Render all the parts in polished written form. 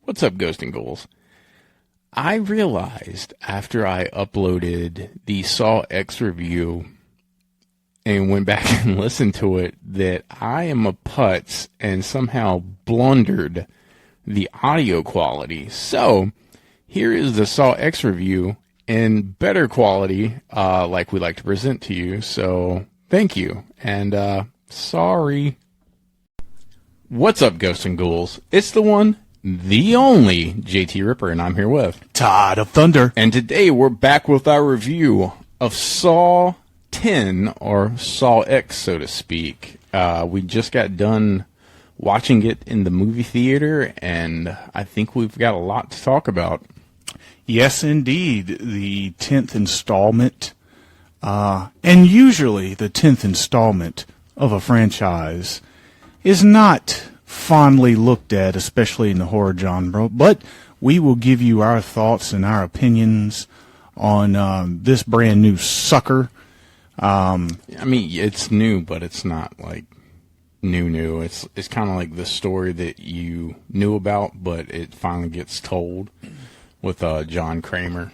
What's up, Ghost and Ghouls? I realized after I uploaded the Saul X review and went back and listened to it that I am a putz and somehow blundered the audio quality. So here is the Saul X review in better quality, like we like to present to you. So thank you, and sorry. What's up, Ghosts and Ghouls? It's the one, the only JT Ripper, and I'm here with Todd of Thunder. And today we're back with our review of Saul 10, or Saul X, so to speak. We just got done watching it in the movie theater, and I think we've got a lot to talk about. Yes, indeed. The 10th installment, and usually the 10th installment of a franchise is not fondly looked at, especially in the horror genre, but we will give you our thoughts and our opinions on this brand new sucker. I mean, it's new, but it's not like new. It's kind of like the story that you knew about, but it finally gets told with John Kramer.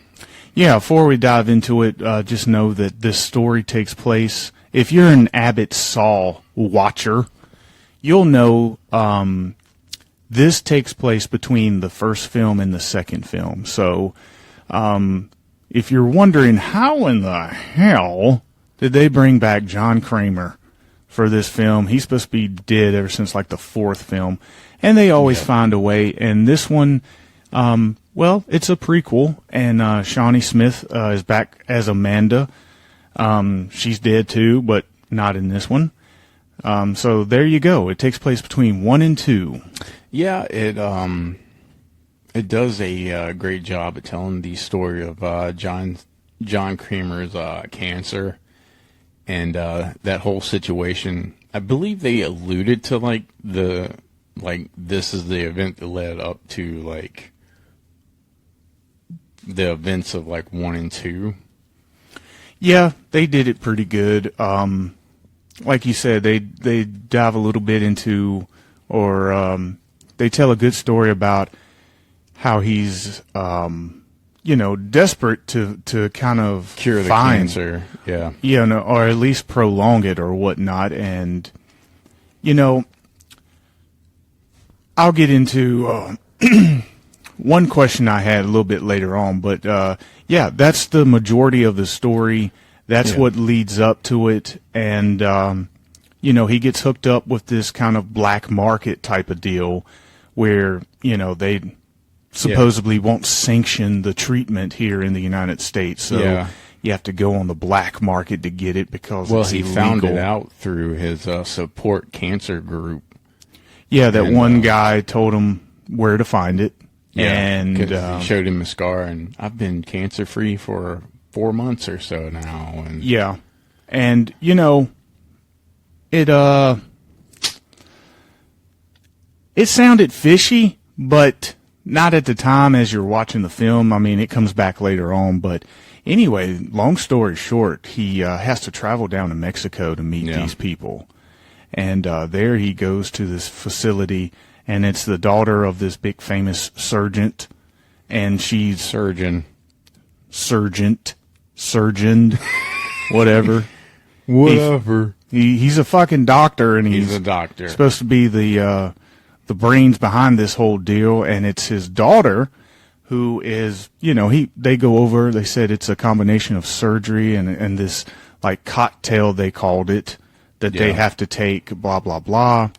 Yeah, before we dive into it, just know that this story takes place, if you're an Abbott Saul watcher, you'll know this takes place between the first film and the second film. So if you're wondering how in the hell did they bring back John Kramer for this film, he's supposed to be dead ever since like the fourth film, and they always find a way. And this one, well, it's a prequel, and Shawnee Smith is back as Amanda. She's dead too, but not in this one. So there you go. It takes place between 1 and 2. Yeah, it does a great job at telling the story of John Kramer's cancer and that whole situation. I believe they alluded to this is the event that led up to like the events of like 1 and 2. Yeah, they did it pretty good. Like you said, they dive a little bit into, or they tell a good story about how he's, desperate to kind of cure the cancer, or at least prolong it or whatnot. And I'll get into one question I had a little bit later on, but that's the majority of the story. That's what leads up to it, and he gets hooked up with this kind of black market type of deal where they supposedly won't sanction the treatment here in the United States, so you have to go on the black market to get it because it's illegal. Found it out through his support cancer group. Yeah, that one guy told him where to find it, and he showed him a scar, and I've been cancer free for 4 months or so now, and it sounded fishy, but not at the time as you're watching the film. I mean, it comes back later on, but anyway, long story short, he has to travel down to Mexico to meet these people, and there he goes to this facility, and it's the daughter of this big famous surgeon, and she's surgeoned, whatever. He's a fucking doctor, and he's a doctor. Supposed to be the brains behind this whole deal, and it's his daughter who is, they go over, they said it's a combination of surgery and this like cocktail, they called it, that they have to take, blah, blah, blah.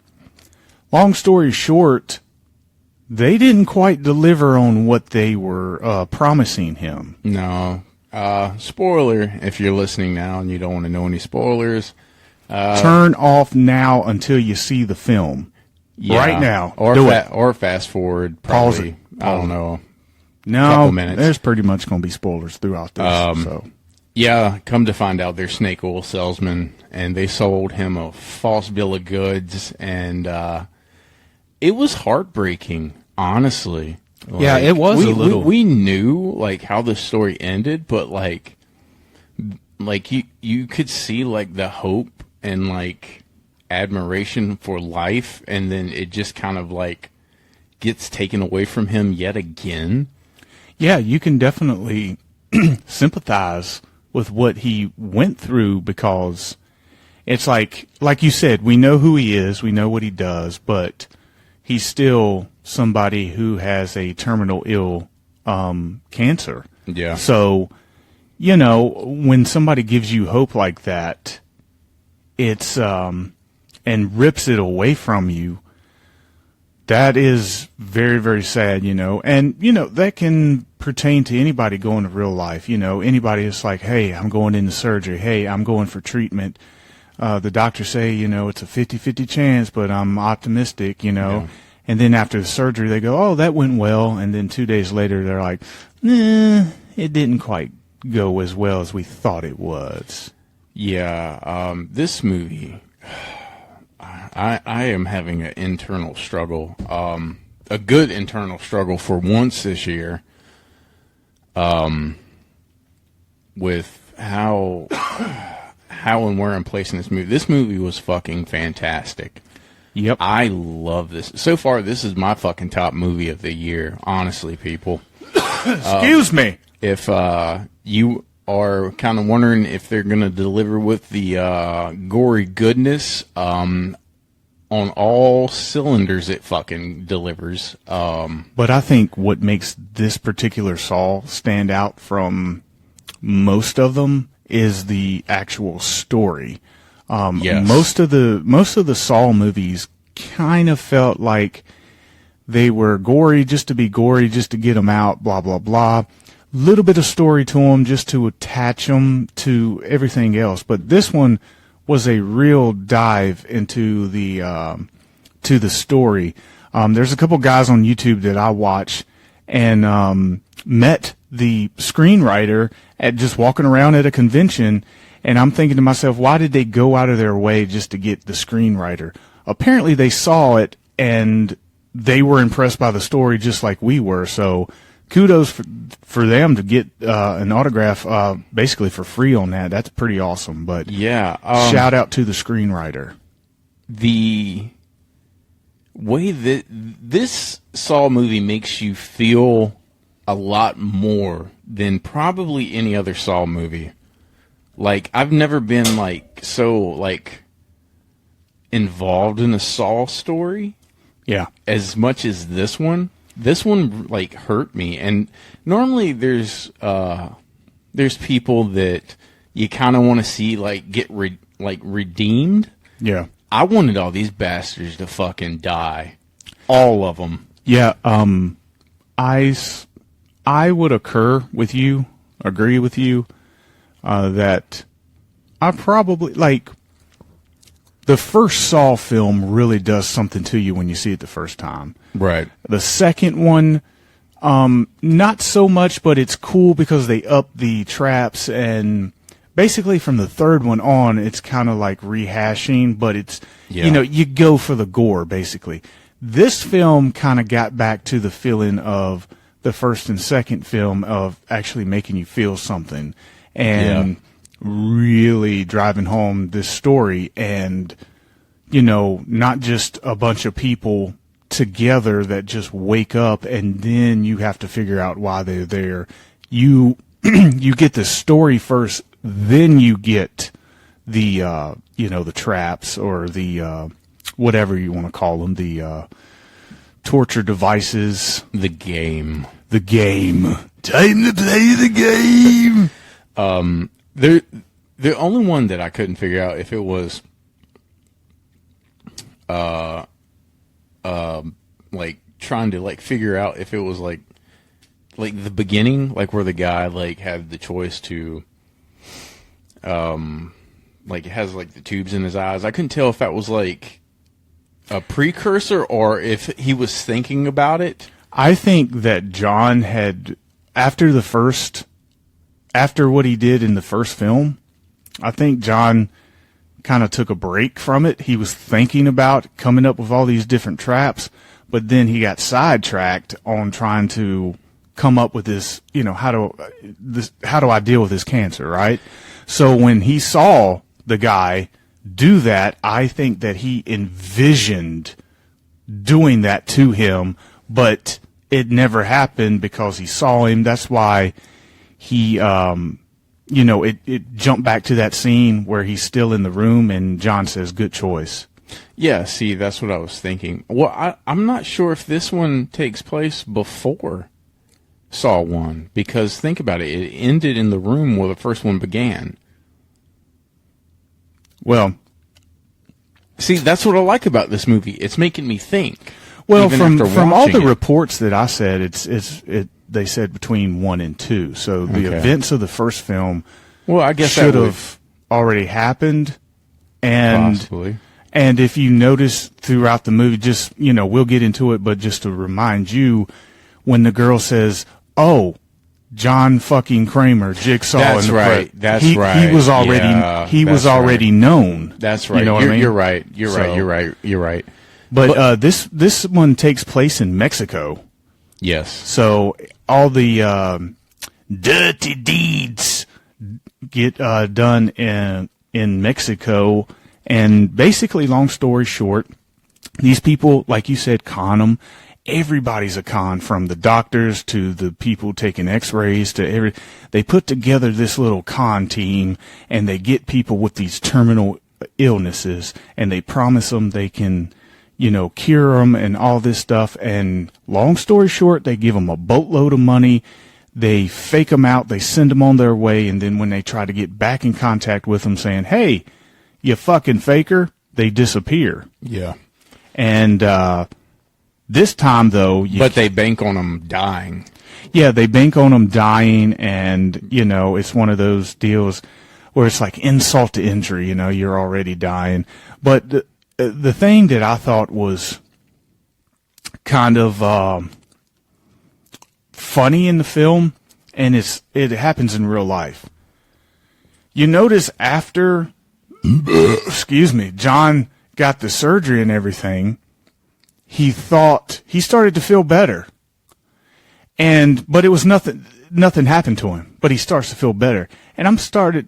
Long story short, they didn't quite deliver on what they were promising him. No. Spoiler, if you're listening now and you don't want to know any spoilers. Turn off now until you see the film. Right now. Or fast forward. Probably, pause it. I don't know. No, couple minutes. There's pretty much going to be spoilers throughout this. Yeah, come to find out they're snake oil salesmen, and they sold him a false bill of goods, and it was heartbreaking, honestly. Like, it was a little. We knew like how the story ended, but like you could see like the hope and like admiration for life, and then it just kind of like gets taken away from him yet again. Yeah, you can definitely sympathize with what he went through, because it's like you said, we know who he is, we know what he does, but he's still somebody who has a terminal ill cancer. Yeah. So, when somebody gives you hope like that, it's and rips it away from you, that is very, very sad, And, that can pertain to anybody going to real life. Anybody is like, hey, I'm going into surgery. Hey, I'm going for treatment. The doctors say, it's a 50-50 chance, but I'm optimistic, Yeah. And then after the surgery, they go, oh, that went well. And then 2 days later, they're like, nah, it didn't quite go as well as we thought it was. Yeah. This movie, I am having an internal struggle, a good internal struggle for once this year, with how and where I'm placing this movie. This movie was fucking fantastic. Yep. I love this. So far, this is my fucking top movie of the year, honestly, people. Excuse me. If you are kind of wondering if they're going to deliver with the gory goodness, on all cylinders it fucking delivers. But I think what makes this particular Saul stand out from most of them is the actual story. Yes. Most of the Saul movies kind of felt like they were gory just to be gory, just to get them out, blah, blah, blah. Little bit of story to them just to attach them to everything else. But this one was a real dive into the story. There's a couple guys on YouTube that I watch and met the screenwriter at just walking around at a convention, and I'm thinking to myself, why did they go out of their way just to get the screenwriter? Apparently they saw it and they were impressed by the story just like we were, so kudos for them to get an autograph basically for free on that. That's pretty awesome. But yeah, shout out to the screenwriter. The way that this Saw movie makes you feel a lot more than probably any other Saw movie. Like, I've never been so involved in a Saw story. Yeah. As much as this one. This one hurt me. And normally there's people that you kind of want to see get redeemed. Yeah. I wanted all these bastards to fucking die. All of them. Yeah, I would agree with you, that I probably, the first Saw film really does something to you when you see it the first time. Right. The second one, not so much, but it's cool because they up the traps, and basically from the third one on, it's kind of like rehashing, but it's, you go for the gore, basically. This film kind of got back to the feeling of the first and second film of actually making you feel something and really driving home this story, and, not just a bunch of people together that just wake up and then you have to figure out why they're there. You get the story first, then you get the the traps or the whatever you want to call them, the torture devices, the game. Time to play the game. The only one that I couldn't figure out if it was trying to figure out if it was like the beginning, where the guy had the choice to it has the tubes in his eyes. I couldn't tell if that was a precursor or if he was thinking about it. I think that John had, after what he did in the first film, I think John kind of took a break from it. He was thinking about coming up with all these different traps, but then he got sidetracked on trying to come up with this, how do I deal with this cancer, right? So when he saw the guy do that, I think that he envisioned doing that to him, but it never happened because he saw him. That's why he, it jumped back to that scene where he's still in the room and John says, good choice. Yeah, see, that's what I was thinking. Well, I'm not sure if this one takes place before Saw 1, because think about it. It ended in the room where the first one began. Well, see, that's what I like about this movie. It's making me think. Well, from all the reports that I said, they said between 1 and 2. So the events of the first film, well, I guess should have already happened. And possibly. And if you notice throughout the movie, just we'll get into it, but just to remind you, when the girl says, "Oh, John fucking Kramer, Jigsaw," that's right. That's right. He was already known. That's right. You know what I mean? You're right. You're right. But this one takes place in Mexico. Yes. So all the dirty deeds get done in Mexico, and basically, long story short, these people, like you said, con them. Everybody's a con, from the doctors to the people taking x-rays to they put together this little con team, and they get people with these terminal illnesses, and they promise them they can, cure them and all this stuff. And long story short, they give them a boatload of money. They fake them out. They send them on their way. And then when they try to get back in contact with them saying, "Hey, you fucking faker," they disappear. Yeah. And, this time, though... But they bank on them dying. Yeah, they bank on them dying, and, it's one of those deals where it's like insult to injury, you're already dying. But the thing that I thought was kind of funny in the film, and it happens in real life. You notice after, John got the surgery and everything, he thought he started to feel better, but it was nothing happened to him, but he starts to feel better. And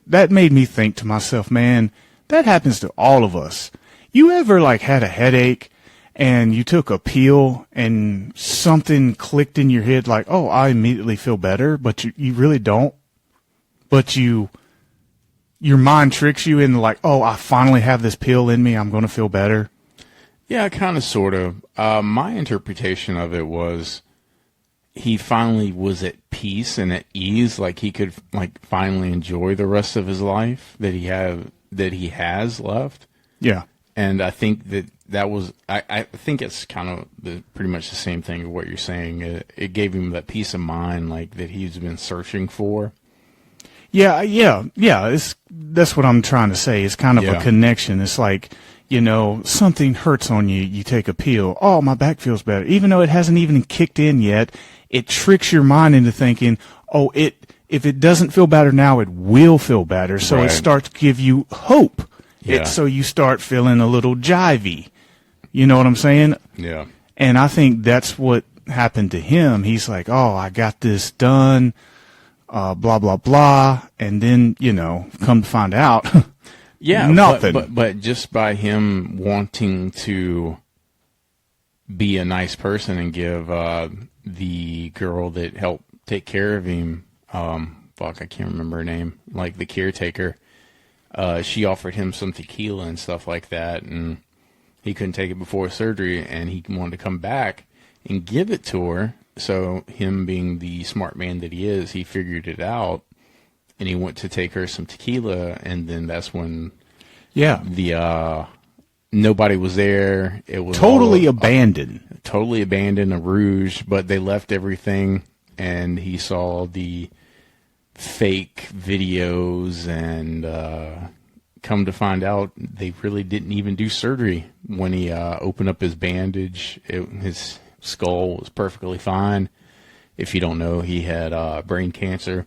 that made me think to myself, man, that happens to all of us. You ever had a headache and you took a pill and something clicked in your head like, "Oh, I immediately feel better," but you really don't, but your mind tricks you into like, "Oh, I finally have this pill in me, I'm going to feel better." Yeah, kind of, sort of. My interpretation of it was he finally was at peace and at ease, like he could finally enjoy the rest of his life that he has left. Yeah, and I think that was I think it's kind of pretty much the same thing of what you're saying. It gave him that peace of mind, that he's been searching for. Yeah. That's what I'm trying to say. It's kind of a connection. It's like, something hurts on you, you take a pill. "Oh, my back feels better." Even though it hasn't even kicked in yet, it tricks your mind into thinking, "Oh, if it doesn't feel better now, it will feel better." So right. It starts to give you hope. Yeah. So you start feeling a little jivey. You know what I'm saying? Yeah. And I think that's what happened to him. He's like, "Oh, I got this done, blah, blah, blah." And then, come to find out... Yeah, nothing. But just by him wanting to be a nice person and give the girl that helped take care of him, I can't remember her name, the caretaker, she offered him some tequila and stuff like that, and he couldn't take it before surgery, and he wanted to come back and give it to her. So him being the smart man that he is, he figured it out. And he went to take her some tequila, and then that's when, the nobody was there. It was totally abandoned, a rouge. But they left everything, and he saw the fake videos, and come to find out, they really didn't even do surgery. When he opened up his bandage, his skull was perfectly fine. If you don't know, he had brain cancer.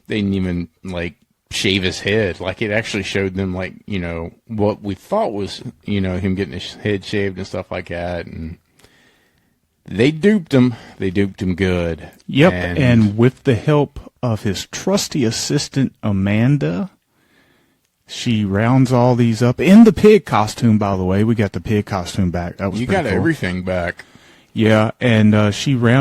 They didn't even shave his head. It actually showed them what we thought was him getting his head shaved and stuff like that, and they duped him. They duped him good. Yep, and with the help of his trusty assistant Amanda, she rounds all these up in the pig costume. By the way, we got the pig costume back. That was you got cool. Everything back. Yeah, and she rounded